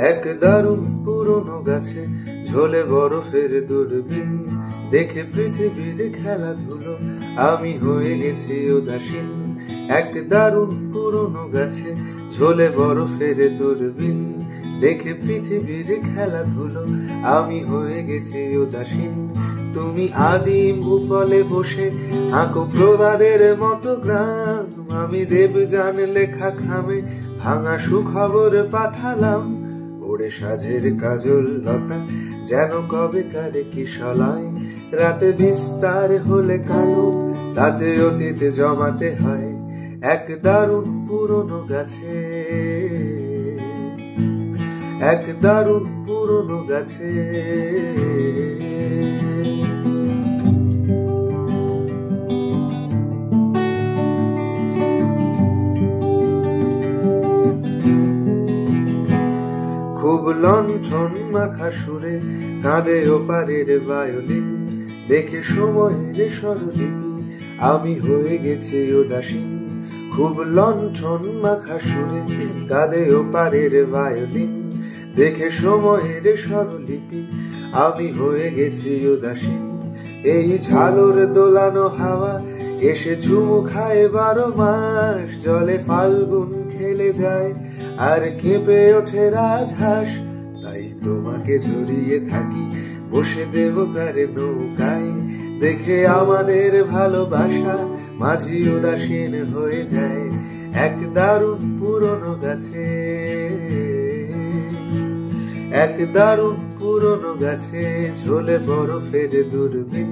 এক দারুণ পুরনো গাছে ঝোলে বরফের দূরবীন দেখে পৃথিবীর খেলাধুলো আমি হয়ে গেছি উদাসীন। এক দারুণ পুরনো গাছে ঝোলে বরফের দূরবীন দেখে পৃথিবীর খেলাধুলো আমি হয়ে গেছি উদাসীন। তুমি আদিম ভূপলে বসে আঁকো প্রবাদের মতো গ্রাম, আমি দেবযান লেখা খামে ভাঙা সুখবর পাঠালাম। ওরে সাঝের কাজল লতা যেন কবে কারে কি সলায়, রাতে বিস্তার হলে কালো তাতে অতীতে জমাতে হয়। এক দারুণ পুরনো গাছে, এক দারুণ পুরনো গাছে। খুব লণ্ঠন মাখা সুরে কাঁদে ওপারের ভায়োলিন দেখে সময়ের স্বরলিপি আমি হয়ে গেছি উদাসীন। খুব লণ্ঠন মাখা সুরে কাঁদে ওপারের ভায়োলিন দেখে সময়ের স্বরলিপি আমি হয়ে গেছি উদাসীন। এই ঝালর দোলানো হাওয়া এসে চুমু খায় 12 মাস, জলে ফাল্গুন খেলে যায় আর কেঁপে ওঠে রাজহাঁস। তাই তোমাকে জড়িয়ে থাকি বসে দেবতার নৌকায়, দেখে আমাদের ভালোবাসা মাঝি উদাসীন হয়ে যায়। এক দারুণ পুরনো গাছে, এক দারুণ পুরনো গাছে ঝোলে বরফের দূরবীন